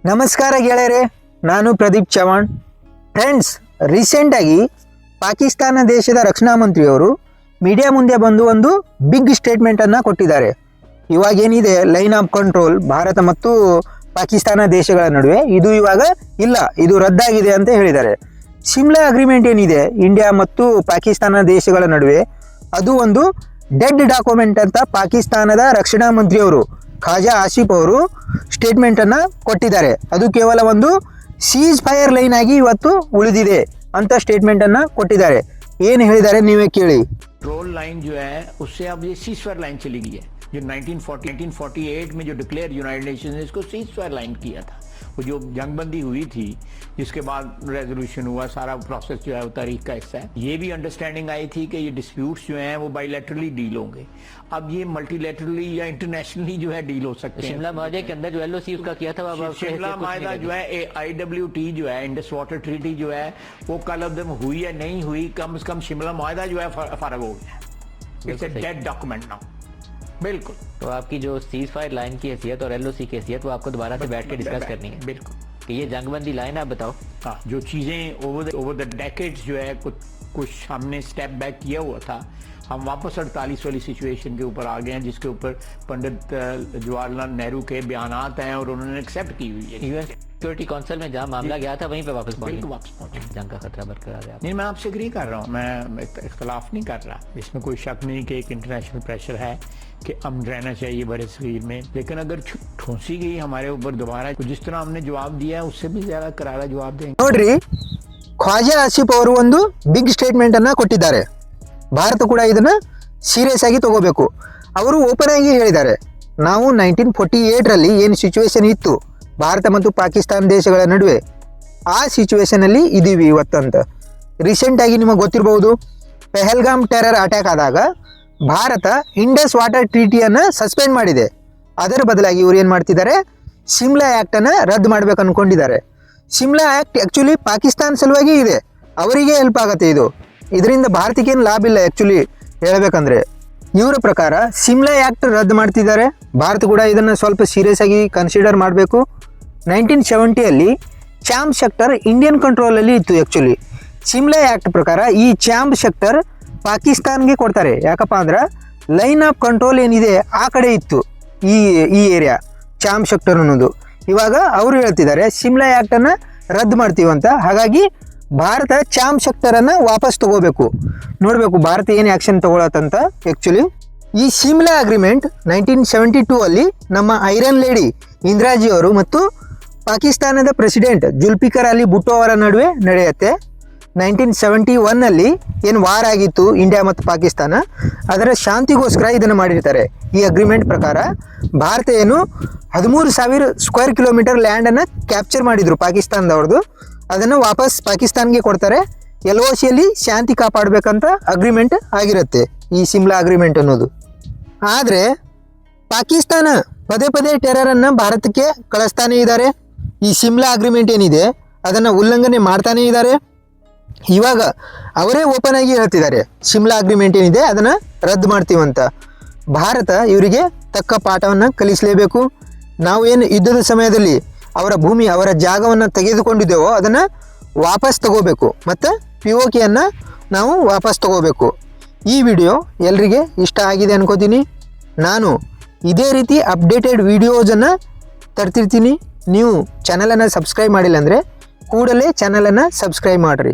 ನಮಸ್ಕಾರ ಗೆಳೆಯರೆ, ನಾನು ಪ್ರದೀಪ್ ಚವಾಣ್. ಫ್ರೆಂಡ್ಸ್, ರೀಸೆಂಟಾಗಿ ಪಾಕಿಸ್ತಾನ ದೇಶದ ರಕ್ಷಣಾ ಮಂತ್ರಿಯವರು ಮೀಡಿಯಾ ಮುಂದೆ ಬಂದು ಒಂದು ಬಿಗ್ ಸ್ಟೇಟ್ಮೆಂಟನ್ನು ಕೊಟ್ಟಿದ್ದಾರೆ. ಇವಾಗೇನಿದೆ ಲೈನ್ ಆಫ್ ಕಂಟ್ರೋಲ್ ಭಾರತ ಮತ್ತು ಪಾಕಿಸ್ತಾನ ದೇಶಗಳ ನಡುವೆ, ಇದು ಇವಾಗ ಇಲ್ಲ, ಇದು ರದ್ದಾಗಿದೆ ಅಂತ ಹೇಳಿದ್ದಾರೆ. ಶಿಮ್ಲಾ ಅಗ್ರಿಮೆಂಟ್ ಏನಿದೆ ಇಂಡಿಯಾ ಮತ್ತು ಪಾಕಿಸ್ತಾನ ದೇಶಗಳ ನಡುವೆ, ಅದು ಒಂದು ಡೆಡ್ ಡಾಕ್ಯುಮೆಂಟ್ ಅಂತ ಪಾಕಿಸ್ತಾನದ ರಕ್ಷಣಾ ಮಂತ್ರಿಯವರು ಖಾಜಾ ಆಸಿಫ್ ಅವರು ಸ್ಟೇಟ್ಮೆಂಟನ್ನು ಕೊಟ್ಟಿದ್ದಾರೆ. ಅದು ಕೇವಲ ಒಂದು ಸೀಸ್ ಫೈರ್ ಲೈನ್ ಆಗಿ ಇವತ್ತು ಉಳಿದಿದೆ ಅಂತ ಸ್ಟೇಟ್ಮೆಂಟನ್ನು ಕೊಟ್ಟಿದ್ದಾರೆ. ಏನು ಹೇಳಿದ್ದಾರೆ ನೀವೇ ಕೇಳಿ. कंट्रोल लाइन जो है उससे अब ये सीजफायर लाइन चली गई है. जो 1948 में जो डिक्लेयर यूनाइटेड नेशंस ने इसको सीजफायर लाइन किया था. वो जो जंगबंदी हुई थी जिसके बाद रेजोल्यूशन हुआ, सारा प्रोसेस जो है वो तारीख का हिस्सा है. ये भी अंडरस्टैंडिंग आई थी कि ये डिस्प्यूट्स जो हैं वो बायलैटरली डील होंगे. अब ये मल्टीलैटरली या इंटरनेशनली जो है डील हो सकते हैं. शिमला माहदे के अंदर जो एलओसी उसका किया था, शिमला माहदा जो है IWT जो है इंडस वाटर ट्रीटी जो है वो कल अब हुई या नहीं हुई, कम से कम शिमला माहदा जो है फारग हो गया. It's a dead document now. बिल्कुल. तो आपकी जो सीज फायर लाइन की हैसियत और एलओसी की हैसियत वो आपको दोबारा से बैठ के डिस्कस करनी है. बिल्कुल कि ये जंगबंदी लाइन आप बताओ. हाँ, जो चीज़ें ओवर द डेकेड्स जो है कुछ हमने स्टेप बैक किया हुआ था, हम वापस 48 वाली सिचुएशन के ऊपर आ गए हैं, जिसके ऊपर पंडित जवाहरलाल नेहरू के बयानात हैं और उन्होंने एक्सेप्ट की हुई है. यूएन सिक्योरिटी काउंसिल में जहाँ मामला गया था वहीं पे वापस बिल्कुल वापस पहुंचे. जंग का खतरा बरकरार है. नहीं, मैं आपसे एग्री कर रहा हूँ, मैं इख्तलाफ नहीं कर रहा. इसमें कोई शक नहीं कि एक इंटरनेशनल प्रेशर है कि अमन रहना चाहिए बड़े सगीर में. लेकिन अगर ठोंसी गई हमारे ऊपर दोबारा, तो जिस तरह हमने जवाब दिया है उससे भी ज़्यादा करारा जवाब देंगे. ನೋಡ್ರಿ, ಖ್ವಾಜಾ ಆಸಿಫ್ ಅವರು ಒಂದು ಬಿಗ್ ಸ್ಟೇಟ್ಮೆಂಟನ್ನು ಕೊಟ್ಟಿದ್ದಾರೆ. ಭಾರತ ಕೂಡ ಇದನ್ನು ಸೀರಿಯಸ್ ಆಗಿ ತಗೋಬೇಕು. ಅವರು ಓಪನ್ ಆಗಿ ಹೇಳಿದ್ದಾರೆ, ನಾವು 1948ರಲ್ಲಿ ಏನು ಸಿಚುವೇಶನ್ ಇತ್ತು ಭಾರತ ಮತ್ತು ಪಾಕಿಸ್ತಾನ ದೇಶಗಳ ನಡುವೆ, ಆ ಸಿಚುವೇಶನಲ್ಲಿ ಇದ್ದೀವಿ ಇವತ್ತು ಅಂತ. ರೀಸೆಂಟಾಗಿ ನಿಮಗೆ ಗೊತ್ತಿರಬಹುದು, ಪೆಹಲ್ಗಾಮ್ ಟೆರರ್ ಅಟ್ಯಾಕ್ ಆದಾಗ ಭಾರತ ಇಂಡಸ್ ವಾಟರ್ ಟ್ರೀಟಿಯನ್ನು ಸಸ್ಪೆಂಡ್ ಮಾಡಿದೆ. ಅದರ ಬದಲಾಗಿ ಇವರು ಏನು ಮಾಡ್ತಿದ್ದಾರೆ, ಶಿಮ್ಲಾ ಆ್ಯಕ್ಟನ್ನು ರದ್ದು ಮಾಡಬೇಕು ಅಂದ್ಕೊಂಡಿದ್ದಾರೆ. ಶಿಮ್ಲಾ ಆ್ಯಕ್ಟ್ ಆ್ಯಕ್ಚುಲಿ ಪಾಕಿಸ್ತಾನ ಸಲುವಾಗಿ ಇದೆ, ಅವರಿಗೆ ಹೆಲ್ಪ್ ಆಗುತ್ತೆ. ಇದರಿಂದ ಭಾರತಕ್ಕೇನು ಲಾಭ ಇಲ್ಲ ಆ್ಯಕ್ಚುಲಿ ಹೇಳಬೇಕಂದ್ರೆ. ಇವರ ಪ್ರಕಾರ ಶಿಮ್ಲಾ ಆ್ಯಕ್ಟ್ ರದ್ದು ಮಾಡ್ತಿದ್ದಾರೆ. ಭಾರತ ಕೂಡ ಇದನ್ನು ಸ್ವಲ್ಪ ಸೀರಿಯಸ್ ಆಗಿ ಕನ್ಸಿಡರ್ ಮಾಡಬೇಕು. 1970ಯಲ್ಲಿ ಚಾಂಬ್ ಸೆಕ್ಟರ್ ಇಂಡಿಯನ್ ಕಂಟ್ರೋಲಲ್ಲಿ ಇತ್ತು. ಆ್ಯಕ್ಚುಲಿ ಶಿಮ್ಲಾ ಆ್ಯಕ್ಟ್ ಪ್ರಕಾರ ಈ ಚಾಂಬ್ ಸೆಕ್ಟರ್ ಪಾಕಿಸ್ತಾನ್ಗೆ ಕೊಡ್ತಾರೆ. ಯಾಕಪ್ಪ ಅಂದ್ರೆ ಲೈನ್ ಆಫ್ ಕಂಟ್ರೋಲ್ ಏನಿದೆ ಆ ಕಡೆ ಇತ್ತು ಈ ಏರಿಯಾ ಚಾಂಬ್ ಸೆಕ್ಟರ್ ಅನ್ನೋದು. ಇವಾಗ ಅವರು ಹೇಳ್ತಿದ್ದಾರೆ ಶಿಮ್ಲಾ ಆ್ಯಕ್ಟನ್ನು ರದ್ದು ಮಾಡ್ತೀವಂತ. ಹಾಗಾಗಿ ಭಾರತ ಚಾಂಬ್ ಸೆಕ್ಟರನ್ನು ವಾಪಸ್ ತಗೋಬೇಕು. ನೋಡಬೇಕು ಭಾರತ ಏನು ಆ್ಯಕ್ಷನ್ ತಗೊಳತ್ತಂತ. ಆ್ಯಕ್ಚುಲಿ ಈ ಶಿಮ್ಲಾ ಅಗ್ರಿಮೆಂಟ್ 1972ಅಲ್ಲಿ ನಮ್ಮ ಐರನ್ ಲೇಡಿ ಇಂದಿರಾಜಿ ಅವರು ಮತ್ತು ಪಾಕಿಸ್ತಾನದ ಪ್ರೆಸಿಡೆಂಟ್ ಜುಲ್ಫಿಕರ್ ಅಲಿ ಭುಟ್ಟೋ ಅವರ ನಡುವೆ ನಡೆಯುತ್ತೆ. 1971ನಲ್ಲಿ ಏನು ವಾರ್ ಆಗಿತ್ತು ಇಂಡಿಯಾ ಮತ್ತು ಪಾಕಿಸ್ತಾನ, ಅದರ ಶಾಂತಿಗೋಸ್ಕರ ಇದನ್ನು ಮಾಡಿರ್ತಾರೆ. ಈ ಅಗ್ರಿಮೆಂಟ್ ಪ್ರಕಾರ ಭಾರತ ಏನು 13,000 ಸ್ಕ್ವೇರ್ ಕಿಲೋಮೀಟರ್ ಲ್ಯಾಂಡನ್ನು ಕ್ಯಾಪ್ಚರ್ ಮಾಡಿದರು ಪಾಕಿಸ್ತಾನದವ್ರದ್ದು. ಅದನ್ನು ವಾಪಸ್ ಪಾಕಿಸ್ತಾನ್ಗೆ ಕೊಡ್ತಾರೆ. LOCಯಲ್ಲಿ ಶಾಂತಿ ಕಾಪಾಡಬೇಕಂತ ಅಗ್ರಿಮೆಂಟ್ ಆಗಿರುತ್ತೆ ಈ ಶಿಮ್ಲಾ ಅಗ್ರಿಮೆಂಟ್ ಅನ್ನೋದು. ಆದರೆ ಪಾಕಿಸ್ತಾನ ಪದೇ ಪದೇ ಟೆರರನ್ನು ಭಾರತಕ್ಕೆ ಕಳಿಸ್ತಾನೇ ಇದ್ದಾರೆ. ಈ ಶಿಮ್ಲಾ ಅಗ್ರಿಮೆಂಟ್ ಏನಿದೆ ಅದನ್ನು ಉಲ್ಲಂಘನೆ ಮಾಡ್ತಾನೇ ಇದ್ದಾರೆ. ಇವಾಗ ಅವರೇ ಓಪನ್ ಆಗಿ ಹೇಳ್ತಿದ್ದಾರೆ ಶಿಮ್ಲಾ ಅಗ್ರಿಮೆಂಟ್ ಏನಿದೆ ಅದನ್ನು ರದ್ದು ಮಾಡ್ತೀವಂತ. ಭಾರತ ಇವರಿಗೆ ತಕ್ಕ ಪಾಠವನ್ನು ಕಲಿಸಲೇಬೇಕು. ನಾವು ಏನು ಯುದ್ಧದ ಸಮಯದಲ್ಲಿ ಅವರ ಭೂಮಿ ಅವರ ಜಾಗವನ್ನು ತೆಗೆದುಕೊಂಡಿದ್ದೇವೋ ಅದನ್ನು ವಾಪಸ್ ತಗೋಬೇಕು ಮತ್ತು POKಯನ್ನು ನಾವು ವಾಪಸ್ ತಗೋಬೇಕು. ಈ ವಿಡಿಯೋ ಎಲ್ಲರಿಗೆ ಇಷ್ಟ ಆಗಿದೆ ಅನ್ಕೋತೀನಿ. ನಾನು ಇದೇ ರೀತಿ ಅಪ್ಡೇಟೆಡ್ ವಿಡಿಯೋಸನ್ನು ತರ್ತಿರ್ತೀನಿ. ನೀವು ಚಾನಲನ್ನು ಸಬ್ಸ್ಕ್ರೈಬ್ ಮಾಡಿಲ್ಲ ಅಂದರೆ ಕೂಡಲೇ ಚಾನಲನ್ನು ಸಬ್ಸ್ಕ್ರೈಬ್ ಮಾಡಿರಿ.